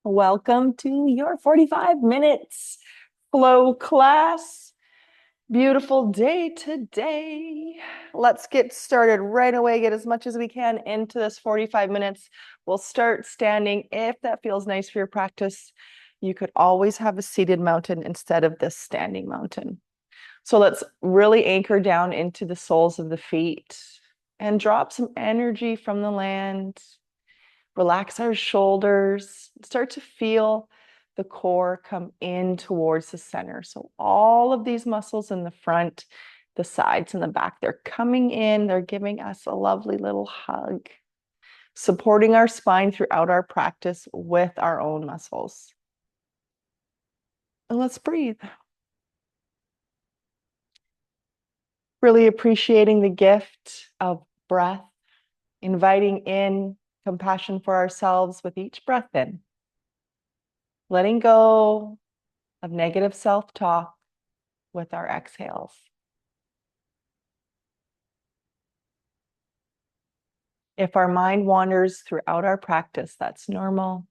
Welcome to your 45 minutes flow class. Beautiful day today. Let's get started right away. Get as much as we can into this 45 minutes. We'll start standing if that feels nice for your practice. You could always have a seated mountain instead of this standing mountain. So let's really anchor down into the soles of the feet and drop some energy from the land. Relax our shoulders. Start to feel the core come in towards the center. So all of these muscles in the front, the sides and the back, they're coming in. They're giving us a lovely little hug, supporting our spine throughout our practice with our own muscles. And let's breathe. Really appreciating the gift of breath, inviting in compassion for ourselves with each breath in. Letting go of negative self-talk with our exhales. If our mind wanders throughout our practice, that's normal.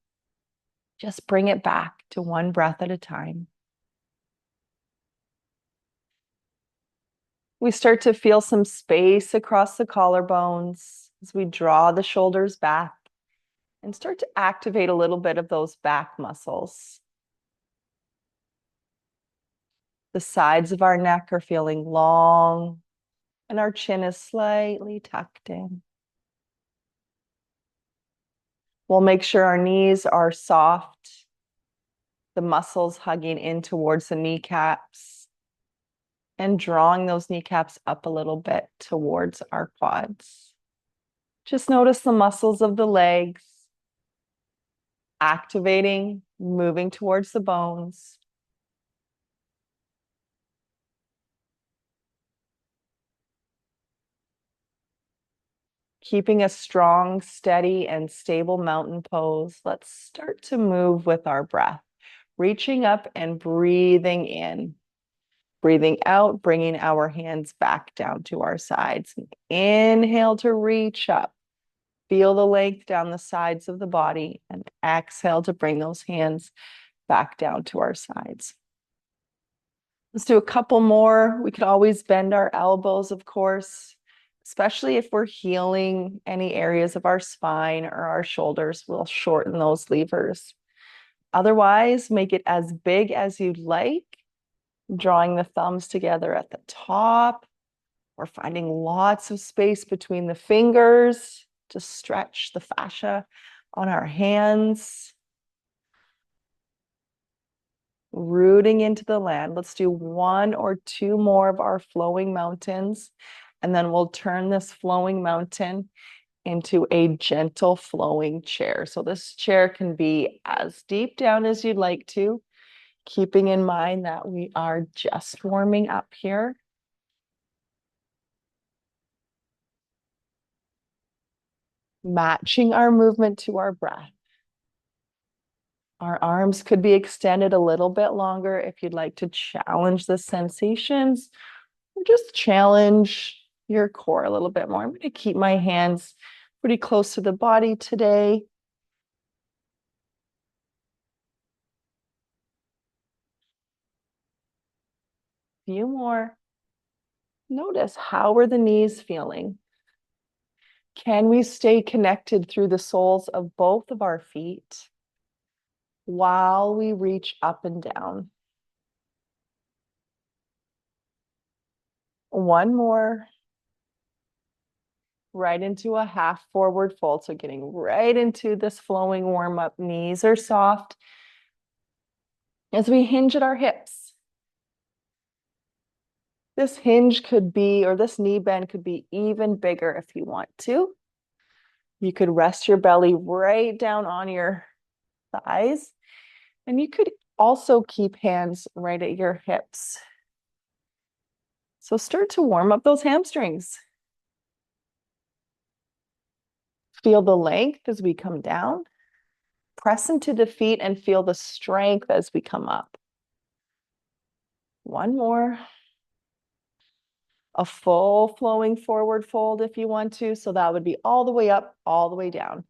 Just bring it back to one breath at a time. We start to feel some space across the collarbones as we draw the shoulders back and start to activate a little bit of those back muscles. The sides of our neck are feeling long and our chin is slightly tucked in. We'll make sure our knees are soft, the muscles hugging in towards the kneecaps and drawing those kneecaps up a little bit towards our quads. Just notice the muscles of the legs activating, moving towards the bones. Keeping a strong, steady, and stable mountain pose, let's start to move with our breath, reaching up and breathing in. Breathing out, bringing our hands back down to our sides. Inhale to reach up. Feel the length down the sides of the body, and exhale to bring those hands back down to our sides. Let's do a couple more. We could always bend our elbows, of course, especially if we're healing any areas of our spine or our shoulders. We'll shorten those levers. Otherwise, make it as big as you'd like, drawing the thumbs together at the top. We're finding lots of space between the fingers to stretch the fascia on our hands. Rooting into the land. Let's do one or two more of our flowing mountains, and then we'll turn this flowing mountain into a gentle flowing chair. So this chair can be as deep down as you'd like to, keeping in mind that we are just warming up here. Matching our movement to our breath. Our arms could be extended a little bit longer if you'd like to challenge the sensations, or just challenge your core a little bit more. I'm going to keep my hands pretty close to the body today. Few more. Notice, how are the knees feeling? Can we stay connected through the soles of both of our feet while we reach up and down? One more. Right into a half forward fold. So getting right into this flowing warm up. Knees are soft as we hinge at our hips. This hinge could be, or this knee bend could be even bigger if you want to. You could rest your belly right down on your thighs, and you could also keep hands right at your hips. So start to warm up those hamstrings. Feel the length as we come down. Press into the feet and feel the strength as we come up. One more. A full flowing forward fold if you want to. So that would be all the way up, all the way down.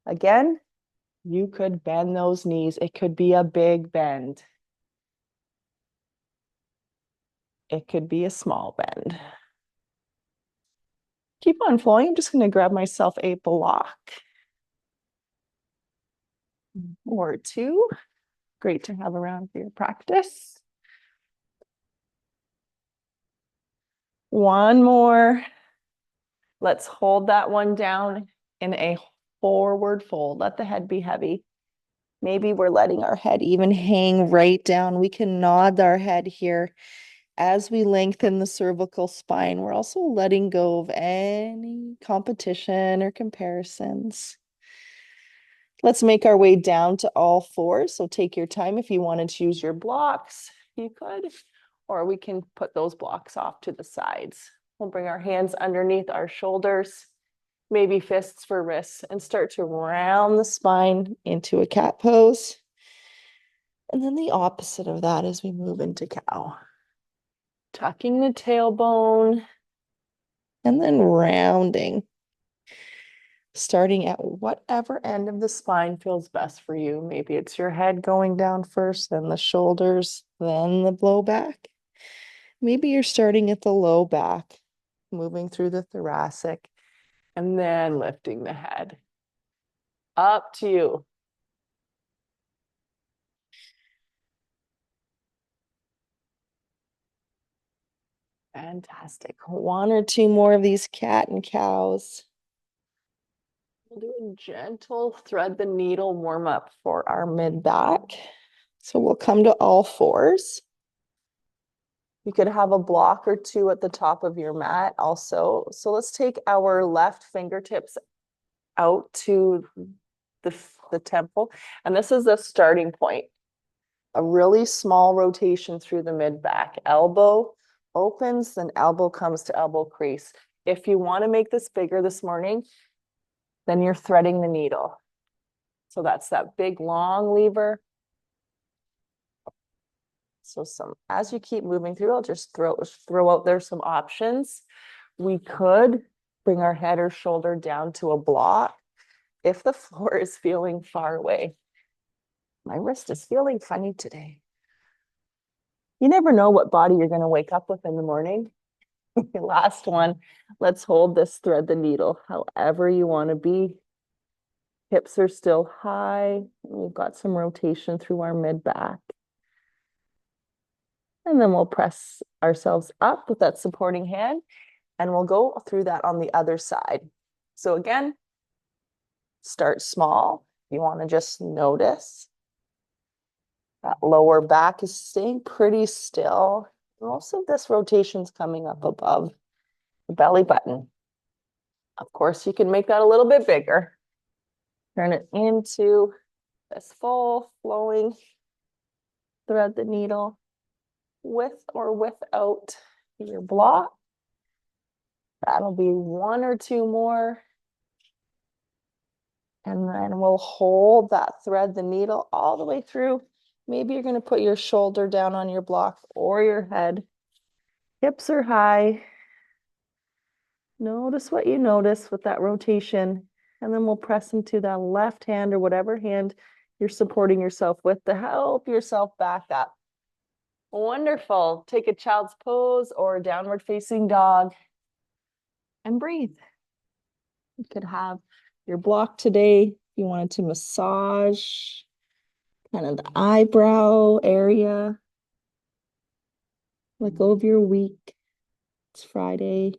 Again, You could bend those knees. It could be a big bend. It could be a small bend. Keep on flowing. I'm just going to grab myself a block or two. Great to have around for your practice. One more. Let's hold that one down in a forward fold. Let the head be heavy. Maybe we're letting our head even hang right down. We can nod our head here as we lengthen the cervical spine. We're also letting go of any competition or comparisons. Let's make our way down to all fours. So take your time. If you want to choose your blocks, you could, or we can put those blocks off to the sides. We'll bring our hands underneath our shoulders, maybe fists for wrists, and start to round the spine into a cat pose. And then the opposite of that as we move into cow. Tucking the tailbone and then rounding. Starting at whatever end of the spine feels best for you. Maybe it's your head going down first, then the shoulders, then the low back. Maybe you're starting at the low back, moving through the thoracic, and then lifting the head. Up to you. Fantastic. One or two more of these cat and cows. We'll do a gentle thread the needle warm up for our mid back. So we'll come to all fours. You could have a block or two at the top of your mat also. So let's take our left fingertips out to the temple. And this is the starting point. A really small rotation through the mid back. Elbow opens, then elbow comes to elbow crease. If you want to make this bigger this morning, then you're threading the needle. So that's that big long lever. So as you keep moving through, I'll just throw out there some options. We could bring our head or shoulder down to a block if the floor is feeling far away. My wrist is feeling funny today. You never know what body you're going to wake up with in the morning. Last one. Let's hold this thread the needle however you want to be. Hips are still high. We've got some rotation through our mid back. And then we'll press ourselves up with that supporting hand, and we'll go through that on the other side. So again, start small. You want to just notice that lower back is staying pretty still. Most of this rotation's coming up above the belly button. Of course, you can make that a little bit bigger. Turn it into this full flowing thread the needle with or without your block. That'll be one or two more. And then we'll hold that thread the needle all the way through. Maybe you're going to put your shoulder down on your block or your head. Hips are high. Notice what you notice with that rotation. And then we'll press into that left hand or whatever hand you're supporting yourself with to help yourself back up. Wonderful. Take a child's pose or a downward facing dog and breathe. You could have your block today. If you wanted to massage kind of the eyebrow area. Let go of your week. It's Friday.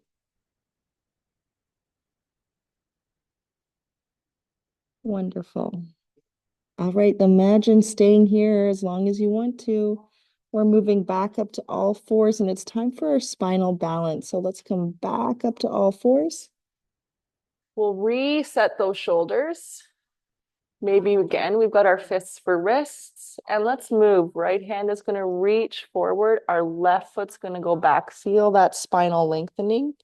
Wonderful. All right, imagine staying here as long as you want to. We're moving back up to all fours, and it's time for our spinal balance. So let's come back up to all fours. We'll reset those shoulders. Maybe again, we've got our fists for wrists, and let's move. Right hand is going to reach forward. Our left foot's going to go back. Feel that spinal lengthening.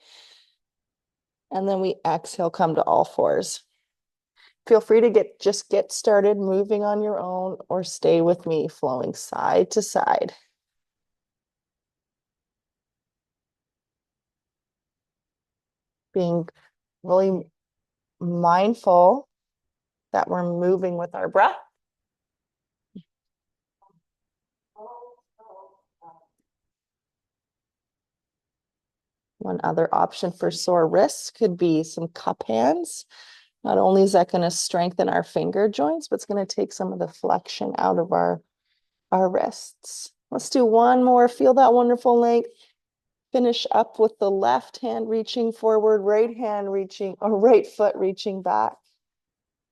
And then we exhale, come to all fours. Feel free to just get started moving on your own or stay with me, flowing side to side. Being really mindful that we're moving with our breath. One other option for sore wrists could be some cup hands. Not only is that going to strengthen our finger joints, but it's going to take some of the flexion out of our wrists. Let's do one more. Feel that wonderful length. Finish up with the left hand reaching forward, right hand reaching, or right foot reaching back.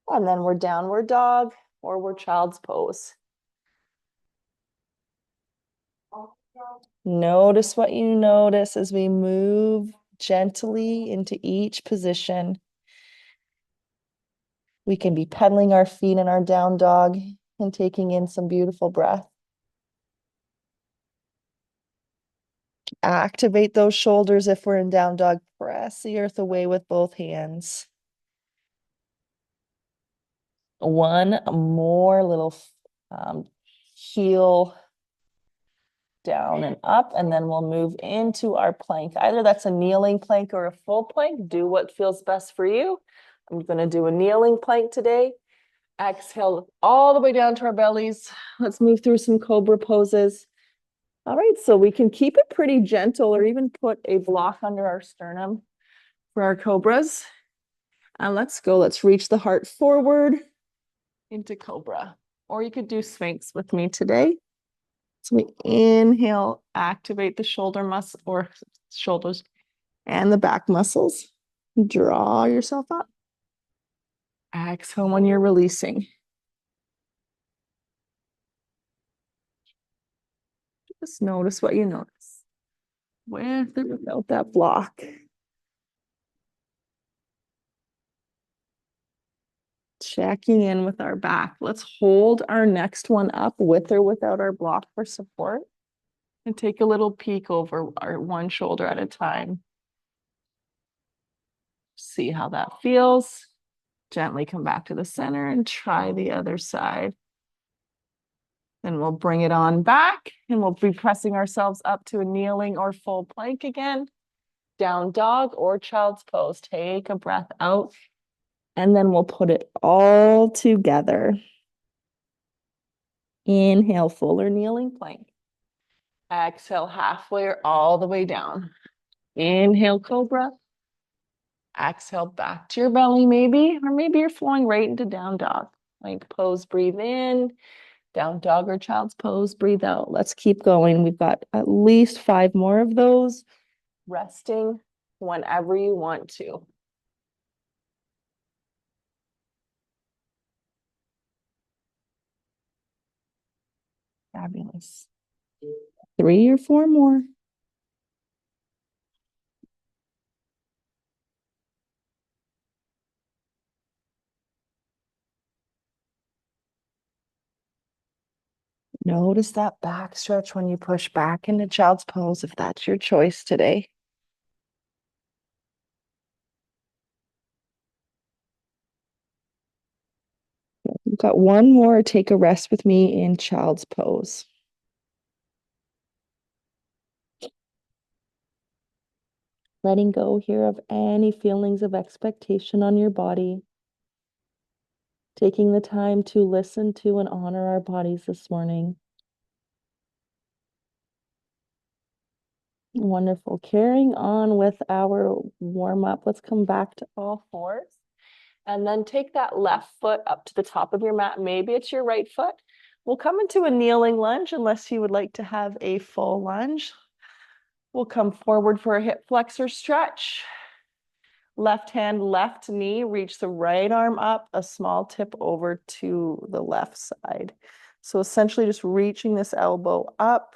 And then we're downward dog, or we're child's pose. Notice what you notice as we move gently into each position. We can be pedaling our feet in our down dog and taking in some beautiful breath. Activate those shoulders if we're in down dog. Press the earth away with both hands. One more little heel down and up, and then we'll move into our plank. Either that's a kneeling plank or a full plank. Do what feels best for you. I'm going to do a kneeling plank today. Exhale all the way down to our bellies. Let's move through some cobra poses. All right, so we can keep it pretty gentle or even put a block under our sternum for our cobras. And let's go. Let's reach the heart forward into cobra. Or you could do Sphinx with me today. So we inhale, activate the shoulder muscle or shoulders and the back muscles. Draw yourself up. Exhale when you're releasing. Just notice what you notice. With or without that block. Checking in with our back. Let's hold our next one up with or without our block for support. And take a little peek over our one shoulder at a time. See how that feels. Gently come back to the center and try the other side. Then we'll bring it on back and we'll be pressing ourselves up to a kneeling or full plank again. Down dog or child's pose. Take a breath out and then we'll put it all together. Inhale, full or kneeling plank. Exhale, halfway or all the way down. Inhale, cobra. Exhale, back to your belly maybe, or maybe you're flowing right into down dog. Like pose, breathe in, down dog or child's pose, breathe out. Let's keep going. We've got at least 5 more of those. Resting whenever you want to. Fabulous. 3 or 4 more. Notice that back stretch when you push back into child's pose, if that's your choice today. We've got one more. Take a rest with me in child's pose. Letting go here of any feelings of expectation on your body. Taking the time to listen to and honor our bodies this morning. Wonderful. Carrying on with our warm up. Let's come back to all fours. And then take that left foot up to the top of your mat. Maybe it's your right foot. We'll come into a kneeling lunge unless you would like to have a full lunge. We'll come forward for a hip flexor stretch. Left hand, left knee, reach the right arm up, a small tip over to the left side. So essentially just reaching this elbow up.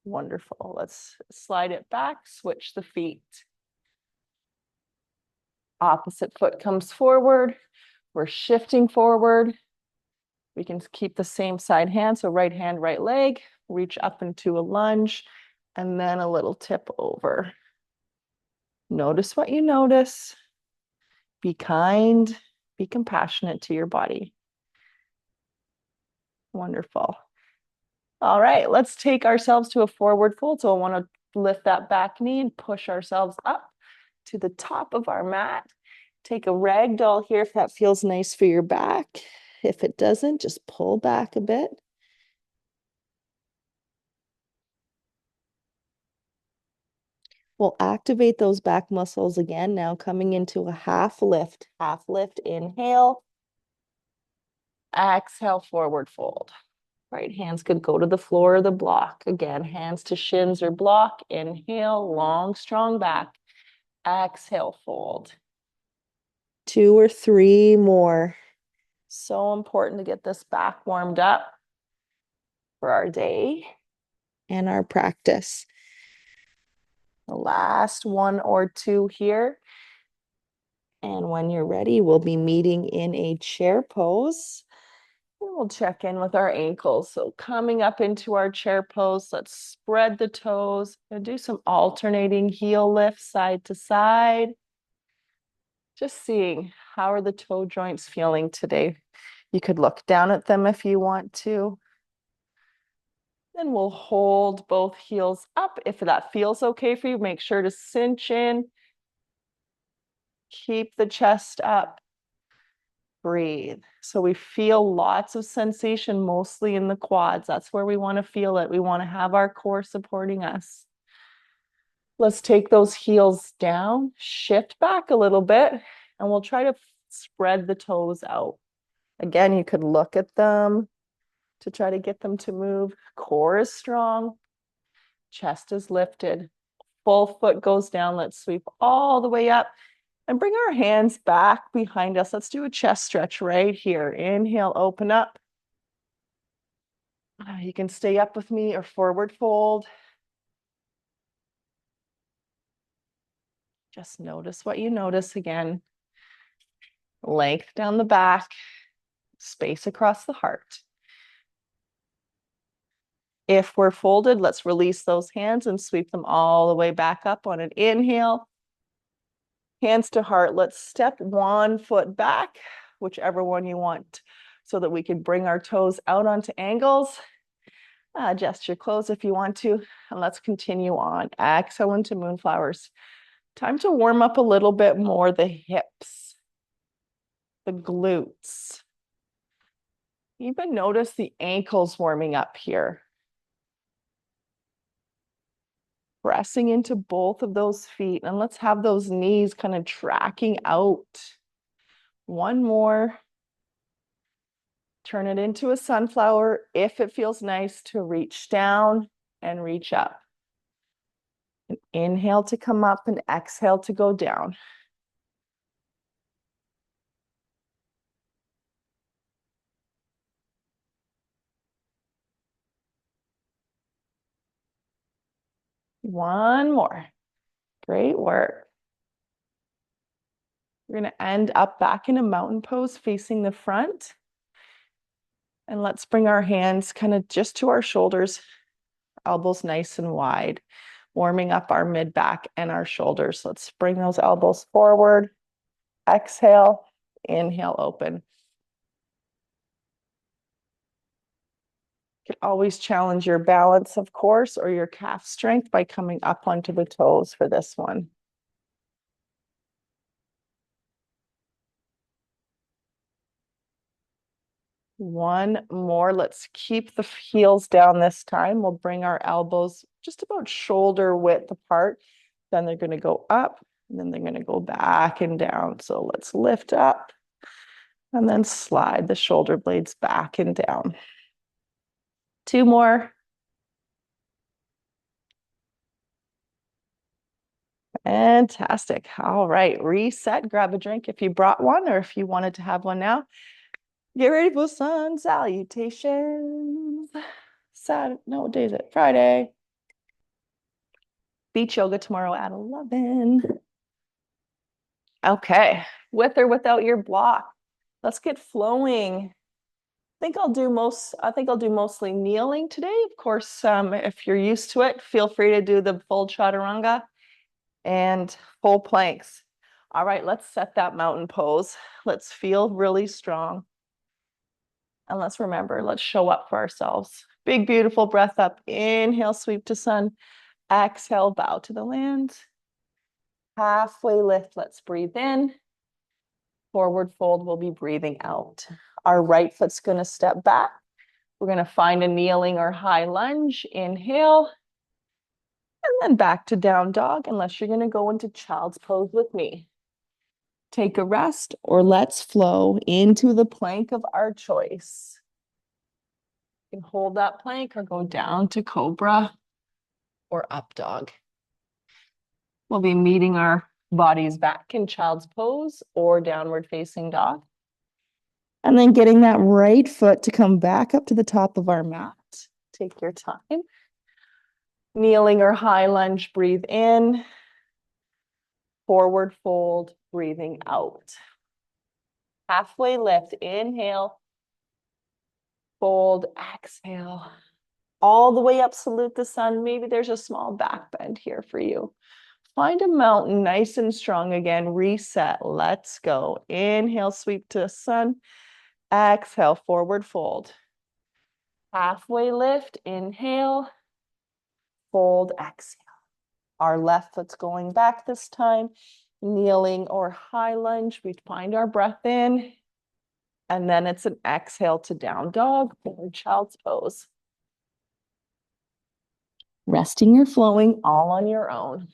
Wonderful. Let's slide it back, switch the feet. Opposite foot comes forward. We're shifting forward. We can keep the same side hand. So right hand, right leg, reach up into a lunge, and then a little tip over. Notice what you notice. Be kind, be compassionate to your body. Wonderful. All right, let's take ourselves to a forward fold. So I want to lift that back knee and push ourselves up. to the top of our mat. Take a ragdoll here if that feels nice for your back. If it doesn't, just pull back a bit. We'll activate those back muscles again, now coming into a half lift. Half lift, inhale. Exhale, forward fold. Right hands could go to the floor or the block. Again, hands to shins or block. Inhale, long, strong back. Exhale, fold. 2 or 3 more. So important to get this back warmed up for our day and our practice. The last 1 or 2 here. And when you're ready, we'll be meeting in a chair pose. We'll check in with our ankles. So coming up into our chair pose, let's spread the toes and do some alternating heel lifts side to side. Just seeing how are the toe joints feeling today. You could look down at them if you want to. Then we'll hold both heels up. If that feels okay for you, make sure to cinch in. Keep the chest up. Breathe. So we feel lots of sensation, mostly in the quads. That's where we want to feel it. We want to have our core supporting us. Let's take those heels down, shift back a little bit, and we'll try to spread the toes out. Again, you could look at them to try to get them to move. Core is strong, chest is lifted, full foot goes down. Let's sweep all the way up. And bring our hands back behind us. Let's do a chest stretch right here. Inhale, open up. You can stay up with me or forward fold. Just notice what you notice again. Length down the back, space across the heart. If we're folded, let's release those hands and sweep them all the way back up on an inhale. Hands to heart. Let's step 1 foot back, whichever one you want, so that we can bring our toes out onto angles. Adjust your clothes if you want to, and let's continue on. Exhale into moonflowers. Time to warm up a little bit more the hips, the glutes. Even notice the ankles warming up here. Pressing into both of those feet, and let's have those knees kind of tracking out. 1 more. Turn it into a sunflower if it feels nice to reach down and reach up. And inhale to come up and exhale to go down. One more. Great work. We're going to end up back in a mountain pose facing the front. And let's bring our hands kind of just to our shoulders, elbows nice and wide, warming up our mid back and our shoulders. Let's bring those elbows forward. Exhale, inhale, open. You can always challenge your balance, of course, or your calf strength by coming up onto the toes for this one. One more. Let's keep the heels down this time. We'll bring our elbows just about shoulder width apart. Then they're going to go up, and then they're going to go back and down. So let's lift up and then slide the shoulder blades back and down. 2 more. Fantastic. All right, reset, grab a drink if you brought one or if you wanted to have one now. Get ready for sun salutations. Saturday, no, what day is it? Friday. Beach yoga tomorrow at 11. Okay, with or without your block. Let's get flowing. I think I'll do mostly kneeling today. Of course, if you're used to it, feel free to do the full chaturanga and full planks. All right, let's set that mountain pose. Let's feel really strong. And let's remember, let's show up for ourselves. Big, beautiful breath up. Inhale, sweep to sun. Exhale, bow to the land. Halfway lift, let's breathe in. Forward fold, we'll be breathing out. Our right foot's gonna step back. We're gonna find a kneeling or high lunge. Inhale. And then back to down dog, unless you're gonna go into child's pose with me. Take a rest, or let's flow into the plank of our choice. You can hold that plank or go down to cobra or up dog. We'll be meeting our bodies back in child's pose or downward facing dog. And then getting that right foot to come back up to the top of our mat. Take your time. Kneeling or high lunge, breathe in. Forward fold, breathing out. Halfway lift, inhale. Fold, exhale. All the way up, salute the sun. Maybe there's a small back bend here for you. Find a mountain nice and strong again. Reset. Let's go. Inhale, sweep to the sun. Exhale, forward fold. Halfway lift. Inhale. Fold, exhale. Our left foot's going back this time. Kneeling or high lunge. We find our breath in. And then it's an exhale to down dog or child's pose. Resting or flowing all on your own.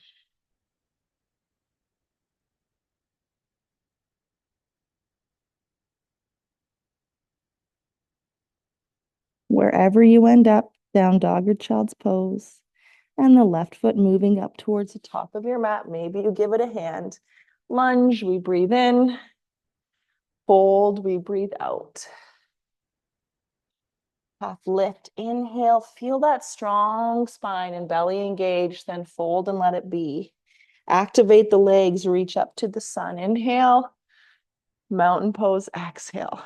Wherever you end up, down dog or child's pose. And the left foot moving up towards the top of your mat. Maybe you give it a hand. Lunge, we breathe in. Fold, we breathe out. Half lift, inhale, feel that strong spine and belly engaged, then fold and let it be. Activate the legs, reach up to the sun. Inhale, mountain pose, exhale.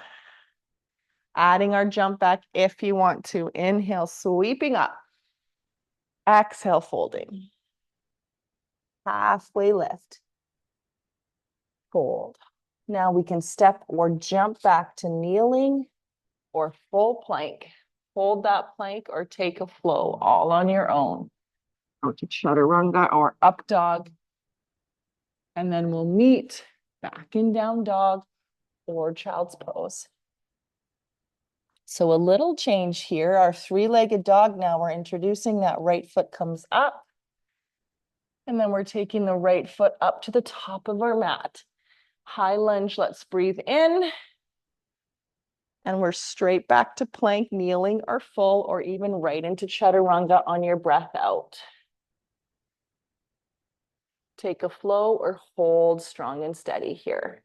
Adding our jump back if you want to. Inhale, sweeping up. Exhale, folding. Halfway lift. Fold. Now we can step or jump back to kneeling or full plank. Hold that plank or take a flow all on your own. Go to chaturanga or up dog. And then we'll meet back in down dog or child's pose. So a little change here. Our three-legged dog now, we're introducing that right foot comes up. And then we're taking the right foot up to the top of our mat. High lunge, let's breathe in. And we're straight back to plank, kneeling or full, or even right into chaturanga on your breath out. Take a flow or hold strong and steady here.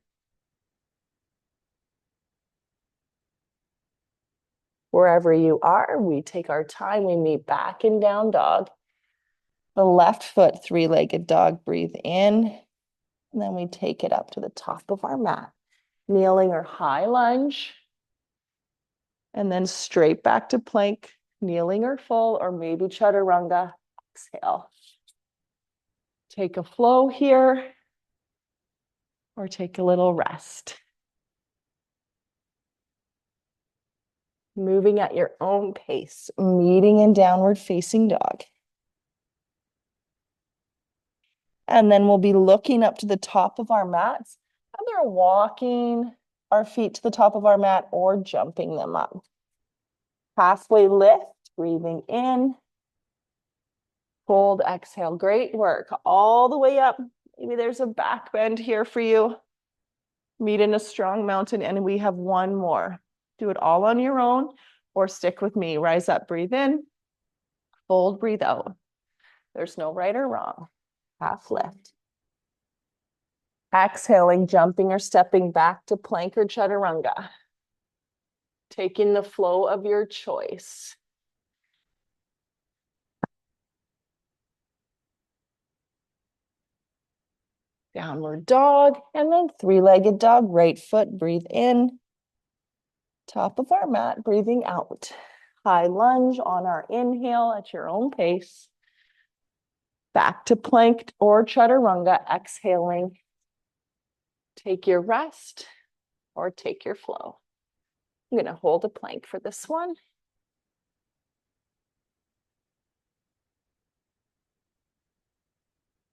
Wherever you are, we take our time, we meet back in down dog. The left foot, three-legged dog, breathe in. And then we take it up to the top of our mat. Kneeling or high lunge. And then straight back to plank, kneeling or full, or maybe chaturanga. Exhale. Take a flow here, or take a little rest. Moving at your own pace, meeting in downward facing dog. And then we'll be looking up to the top of our mats, either walking our feet to the top of our mat or jumping them up. Halfway lift, breathing in. Fold, exhale. Great work. All the way up. Maybe there's a back bend here for you. Meet in a strong mountain, and we have one more. Do it all on your own or stick with me. Rise up, breathe in. Fold, breathe out. There's no right or wrong. Half lift. Exhaling, jumping or stepping back to plank or chaturanga. Taking the flow of your choice. Downward dog, and then three-legged dog, right foot, breathe in. Top of our mat, breathing out. High lunge on our inhale at your own pace. Back to plank or chaturanga, exhaling. Take your rest or take your flow. I'm going to hold a plank for this one.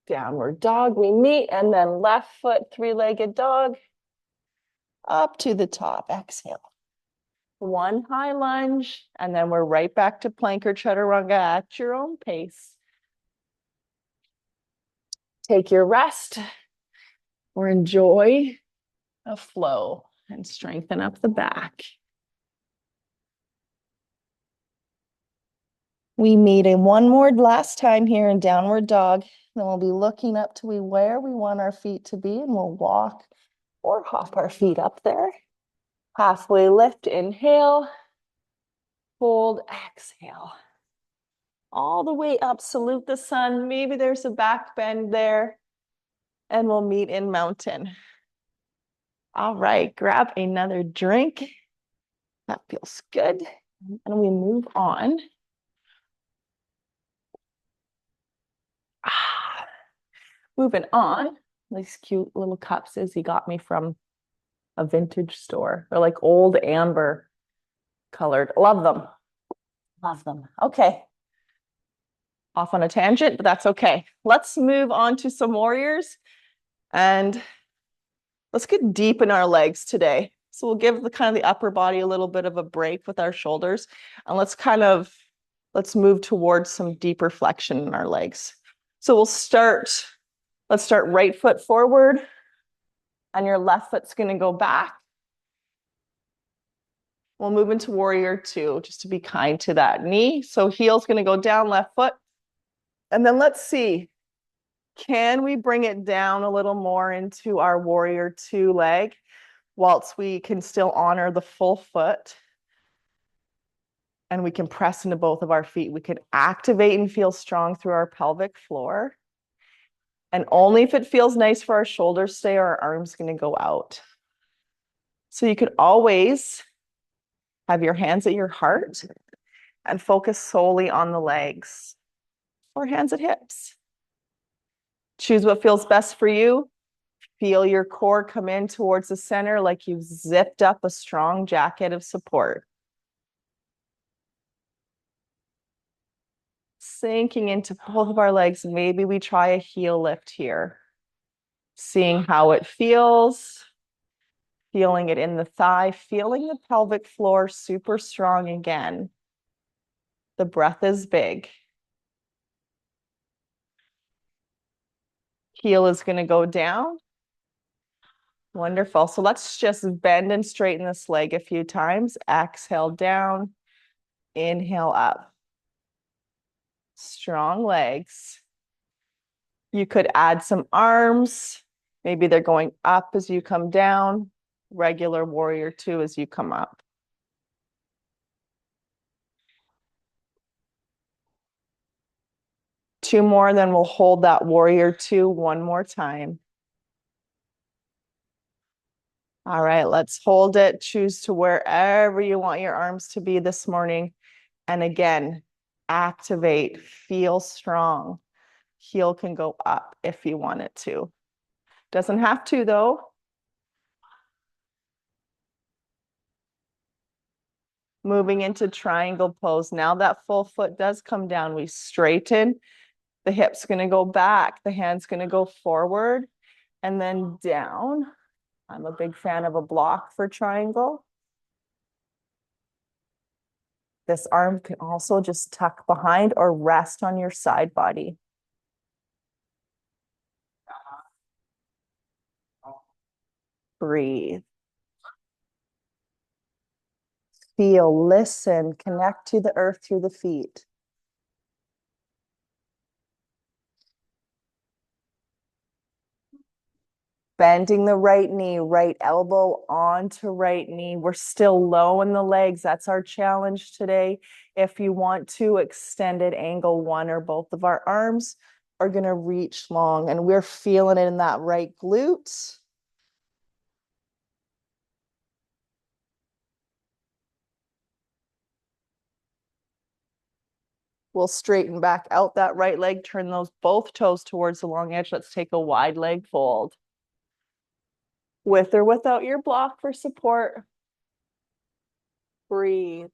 Downward dog, we meet, and then left foot, three-legged dog, up to the top, exhale. One high lunge, and then we're right back to plank or chaturanga at your own pace. Take your rest or enjoy a flow and strengthen up the back. We meet in one more last time here in downward dog. Then we'll be looking up to where we want our feet to be, and we'll walk or hop our feet up there. Halfway lift, inhale, fold, exhale. All the way up, salute the sun. Maybe there's a back bend there, and we'll meet in mountain. All right, grab another drink. That feels good. And we move on. Moving on, these cute little cups Izzy got me from a vintage store. They're like old amber colored. Love them. Love them. Okay. Off on a tangent, but that's okay. Let's move on to some warriors and let's get deep in our legs today. So we'll give the kind of the upper body a little bit of a break with our shoulders, and let's move towards some deeper flexion in our legs. So let's start right foot forward, and your left foot's going to go back. We'll move into warrior two, just to be kind to that knee. So heel's going to go down, left foot. And then let's see, can we bring it down a little more into our warrior two leg whilst we can still honor the full foot? And we can press into both of our feet. We can activate and feel strong through our pelvic floor. And only if it feels nice for our shoulders stay, our arms going to go out. So you could always have your hands at your heart and focus solely on the legs or hands at hips. Choose what feels best for you. Feel your core come in towards the center like you've zipped up a strong jacket of support. Sinking into both of our legs. Maybe we try a heel lift here. Seeing how it feels. Feeling it in the thigh. Feeling the pelvic floor super strong again. The breath is big. Heel is going to go down. Wonderful. So let's just bend and straighten this leg a few times. Exhale down. Inhale up. Strong legs. You could add some arms. Maybe they're going up as you come down. Regular warrior two as you come up. Two more, then we'll hold that warrior two one more time. All right, let's hold it. Choose to wherever you want your arms to be this morning. And again, activate, feel strong. Heel can go up if you want it to. Doesn't have to though. Moving into triangle pose. Now that full foot does come down, we straighten. The hip's going to go back. The hand's going to go forward and then down. I'm a big fan of a block for triangle. This arm can also just tuck behind or rest on your side body. Breathe. Feel, listen, connect to the earth through the feet. Bending the right knee, right elbow onto right knee. We're still low in the legs. That's our challenge today. If you want to, extended angle one or both of our arms are going to reach long, and we're feeling it in that right glute. We'll straighten back out that right leg, turn those both toes towards the long edge. Let's take a wide leg fold. With or without your block for support. Breathe.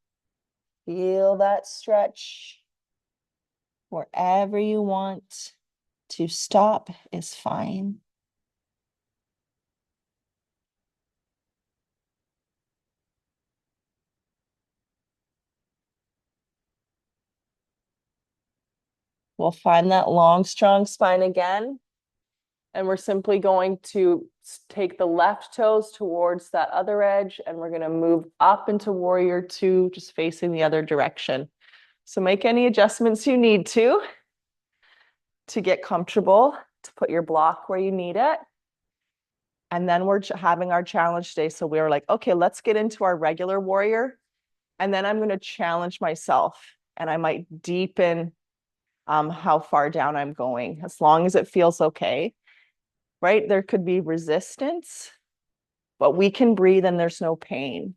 Feel that stretch wherever you want To stop is fine. We'll find that long, strong spine again. And we're simply going to take the left toes towards that other edge, and we're going to move up into warrior two, just facing the other direction. So make any adjustments you need to get comfortable, to put your block where you need it. And then we're having our challenge day. So we were like, okay, let's get into our regular warrior. And then I'm going to challenge myself, and I might deepen how far down I'm going, as long as it feels okay, right? There could be resistance, but we can breathe and there's no pain.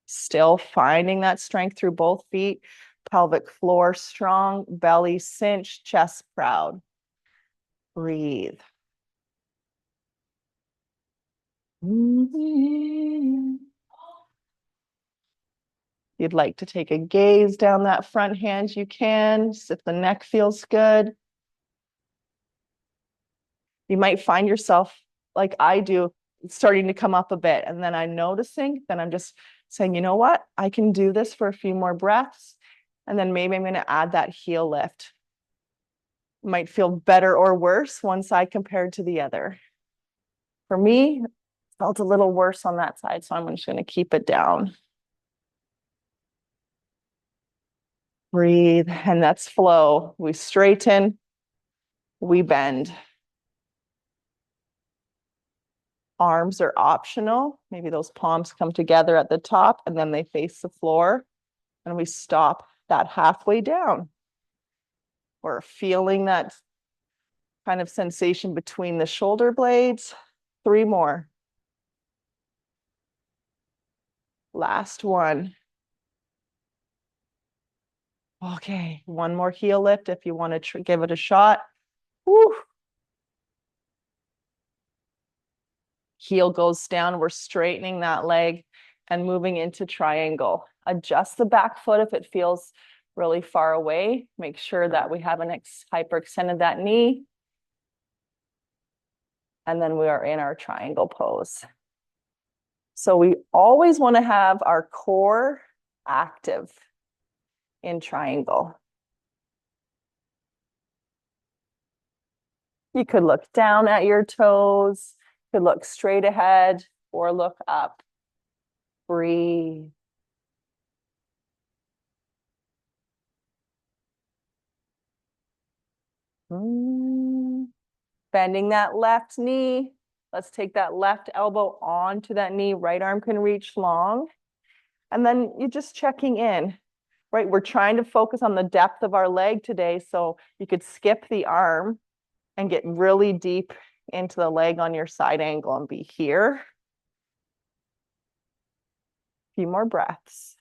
Still finding that strength through both feet, pelvic floor strong, belly cinched, chest proud. Breathe. You'd like to take a gaze down that front hand, you can, just if the neck feels good. You might find yourself, like I do, starting to come up a bit, and then I'm noticing, then I'm just saying, you know what, I can do this for a few more breaths, and then maybe I'm going to add that heel lift. Might feel better or worse one side compared to the other. For me, it felt a little worse on that side, so I'm just going to keep it down. Breathe, and that's flow. We straighten, we bend. Arms are optional. Maybe those palms come together at the top and then they face the floor, and we stop that halfway down. We're feeling that kind of sensation between the shoulder blades. 3 more. Last one. Okay, 1 more heel lift if you want to give it a shot. Woo. Heel goes down. We're straightening that leg and moving into triangle. Adjust the back foot if it feels really far away. Make sure that we haven't hyperextended that knee. And then we are in our triangle pose. So we always want to have our core active in triangle. You could look down at your toes, you could look straight ahead or look up. Breathe. Bending that left knee. Let's take that left elbow onto that knee. Right arm can reach long. And then you're just checking in, right? We're trying to focus on the depth of our leg today. So you could skip the arm and get really deep into the leg on your side angle and be here. A few more breaths.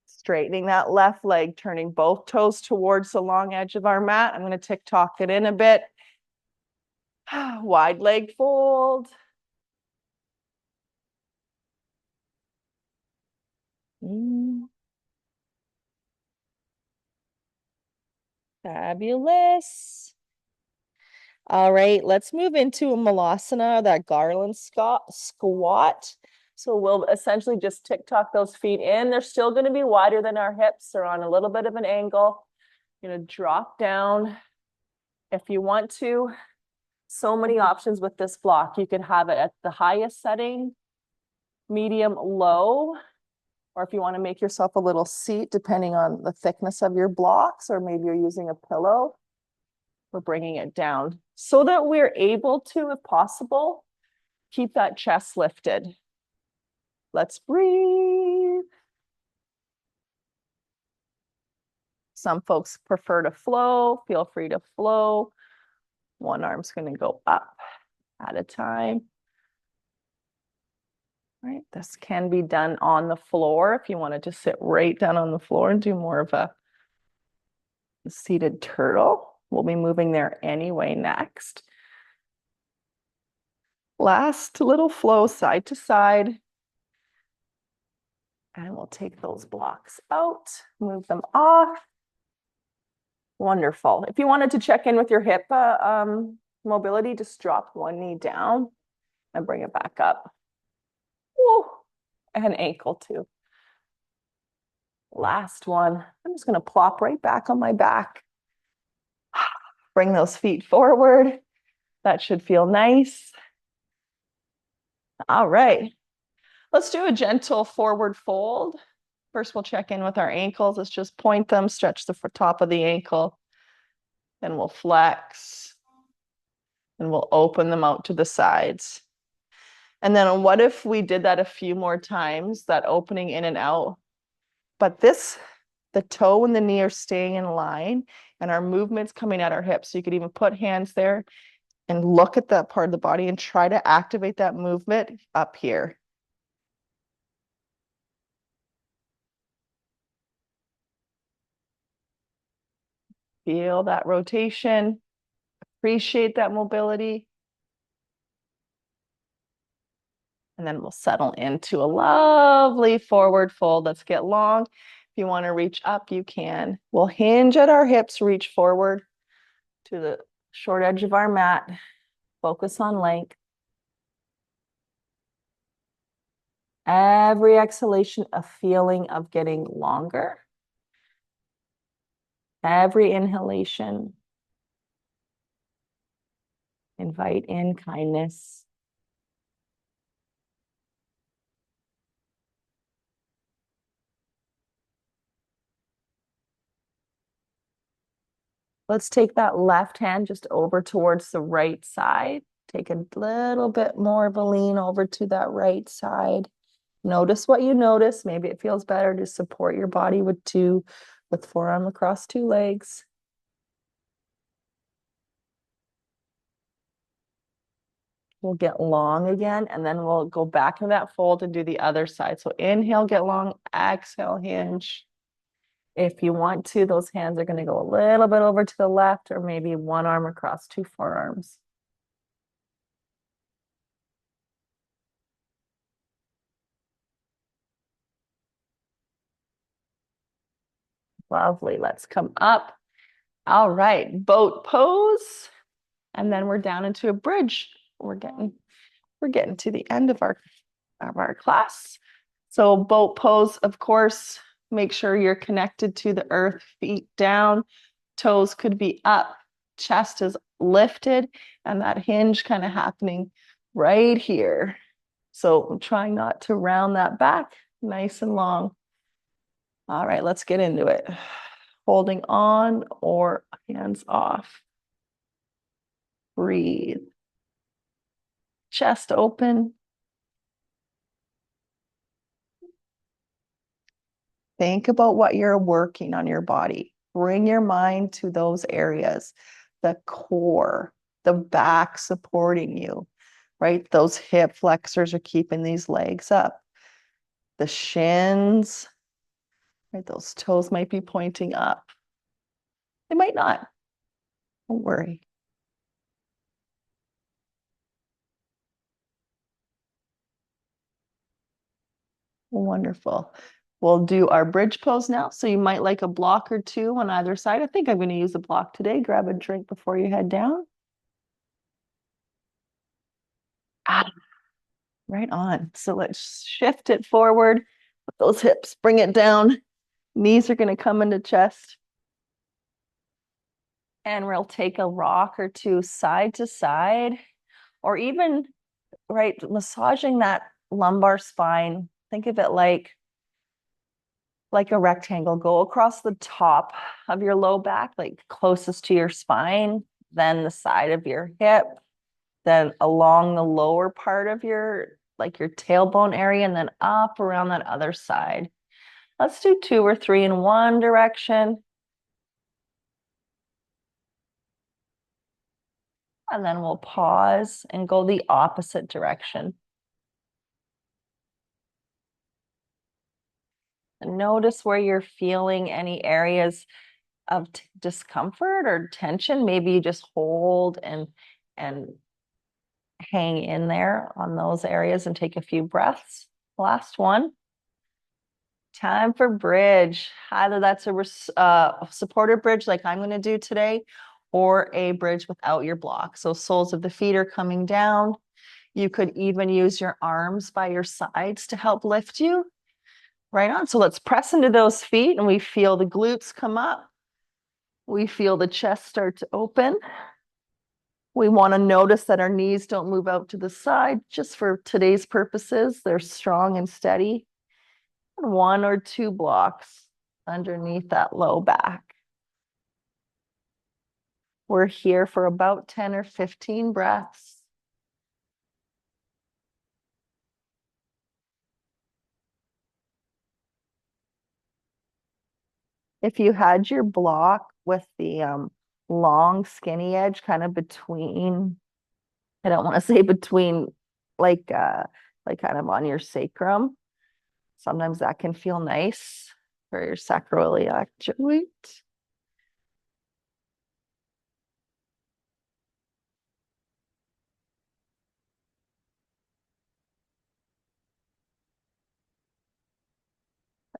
Straightening that left leg, turning both toes towards the long edge of our mat. I'm going to tick-tock it in a bit. Wide leg fold. Fabulous. All right, let's move into a malasana, that garland squat. So we'll essentially just tick-tock those feet in. They're still going to be wider than our hips. They're on a little bit of an angle. You're going to drop down if you want to. So many options with this block. You could have it at the highest setting, medium, low, or if you want to make yourself a little seat, depending on the thickness of your blocks, or maybe you're using a pillow. We're bringing it down so that we're able to, if possible, keep that chest lifted. Let's breathe. Some folks prefer to flow. Feel free to flow. One arm's going to go up at a time. Right, this can be done on the floor if you wanted to sit right down on the floor and do more of a seated turtle. We'll be moving there anyway next. Last little flow side to side. And we'll take those blocks out, move them off. Wonderful. If you wanted to check in with your hip mobility, just drop one knee down and bring it back up. Woo. And ankle too. Last one. I'm just going to plop right back on my back. Bring those feet forward. That should feel nice. All right. Let's do a gentle forward fold. First, we'll check in with our ankles. Let's just point them, stretch the top of the ankle. Then we'll flex. And we'll open them out to the sides. And then what if we did that a few more times, that opening in and out? But the toe and the knee are staying in line and our movement's coming at our hips. So you could even put hands there and look at that part of the body and try to activate that movement up here. Feel that rotation. Appreciate that mobility. And then we'll settle into a lovely forward fold. Let's get long. If you want to reach up, you can. We'll hinge at our hips, reach forward to the short edge of our mat. Focus on length. Every exhalation, a feeling of getting longer. Every inhalation, invite in kindness. Let's take that left hand just over towards the right side. Take a little bit more of a lean over to that right side. Notice what you notice. Maybe it feels better to support your body with forearm across two legs. We'll get long again, and then we'll go back in that fold and do the other side. So inhale, get long, exhale, hinge. If you want to, those hands are going to go a little bit over to the left, or maybe one arm across two forearms. Lovely. Let's come up. All right, boat pose. And then we're down into a bridge. We're getting to the end of our class. So boat pose, of course, make sure you're connected to the earth, feet down, toes could be up, chest is lifted, and that hinge kind of happening right here. So I'm trying not to round that back, nice and long. All right, let's get into it. Holding on or hands off. Breathe. Chest open. Think about what you're working on your body. Bring your mind to those areas, the core, the back supporting you, right? Those hip flexors are keeping these legs up. The shins, right? Those toes might be pointing up. They might not. Don't worry. Wonderful. We'll do our bridge pose now. So you might like a block or two on either side. I think I'm going to use a block today. Grab a drink before you head down. Right on. So let's shift it forward with those hips. Bring it down. Knees are going to come into chest. And we'll take a rock or two side to side, or even, right, massaging that lumbar spine. Think of it like a rectangle. Go across the top of your low back, like closest to your spine, then the side of your hip, then along the lower part of your tailbone area, and then up around that other side. Let's do 2 or 3 in one direction. And then we'll pause and go the opposite direction. And notice where you're feeling any areas of discomfort or tension. Maybe you just hold and hang in there on those areas and take a few breaths. Last one. Time for bridge. Either that's a supported bridge like I'm going to do today, or a bridge without your block. So soles of the feet are coming down. You could even use your arms by your sides to help lift you. Right on. So let's press into those feet and we feel the glutes come up. We feel the chest start to open. We want to notice that our knees don't move out to the side. Just for today's purposes, they're strong and steady. And 1 or 2 blocks underneath that low back. We're here for about 10 or 15 breaths. If you had your block with the long skinny edge kind of between, I don't want to say between, like kind of on your sacrum, sometimes that can feel nice for your sacroiliac joint.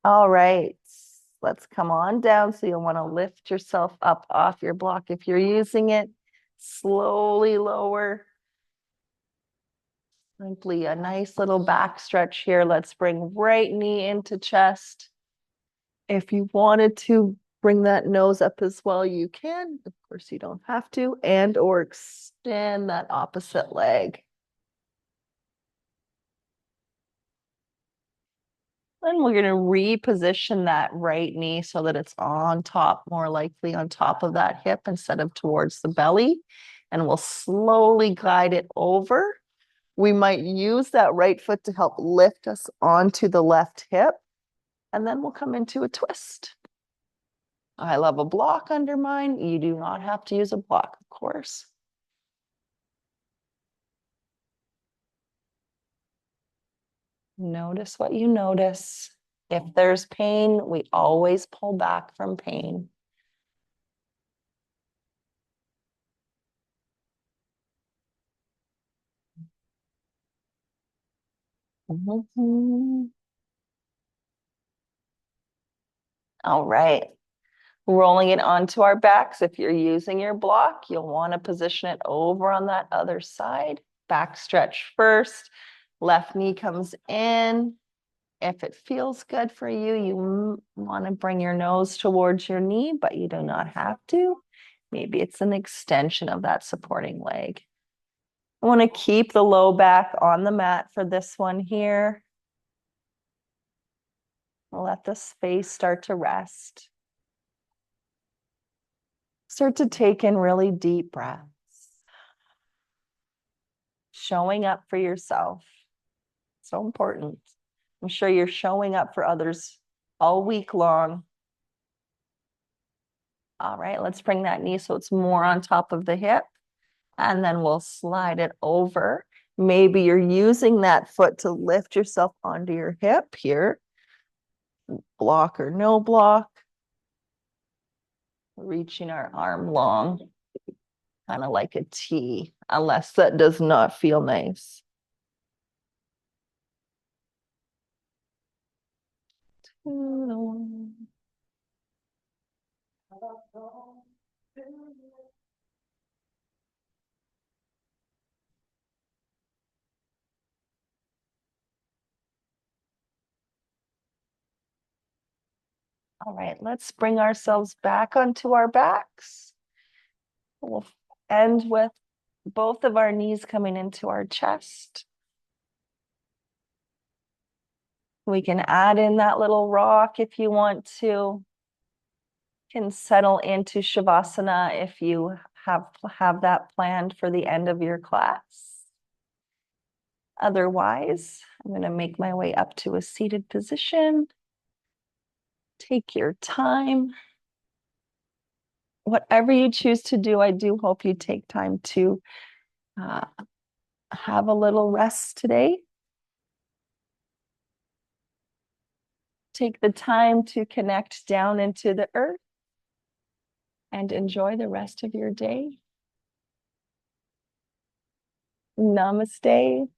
All right, let's come on down. So you'll want to lift yourself up off your block. If you're using it, slowly lower. Simply a nice little back stretch here. Let's bring right knee into chest. If you wanted to bring that nose up as well, you can. Of course, you don't have to. And or extend that opposite leg. And we're going to reposition that right knee so that it's on top, more likely on top of that hip instead of towards the belly. And we'll slowly glide it over. We might use that right foot to help lift us onto the left hip. And then we'll come into a twist. I love a block under mine. You do not have to use a block, of course. Notice what you notice. If there's pain, we always pull back from pain. Mm-hmm. All right. Rolling it onto our backs. If you're using your block, you'll want to position it over on that other side. Back stretch first. Left knee comes in. If it feels good for you, you want to bring your nose towards your knee, but you do not have to. Maybe it's an extension of that supporting leg. I want to keep the low back on the mat for this one here. Let the space start to rest. Start to take in really deep breaths. Showing up for yourself. So important. I'm sure you're showing up for others all week long. All right, let's bring that knee so it's more on top of the hip. And then we'll slide it over. Maybe you're using that foot to lift yourself onto your hip here. Block or no block. Reaching our arm long, kind of like a T, unless that does not feel nice. All right, let's bring ourselves back onto our backs. We'll end with both of our knees coming into our chest. We can add in that little rock if you want to. Can settle into Shavasana if you have that planned for the end of your class. Otherwise, I'm going to make my way up to a seated position. Take your time. Whatever you choose to do, I do hope you take time to have a little rest today. Take the time to connect down into the earth and enjoy the rest of your day. Namaste.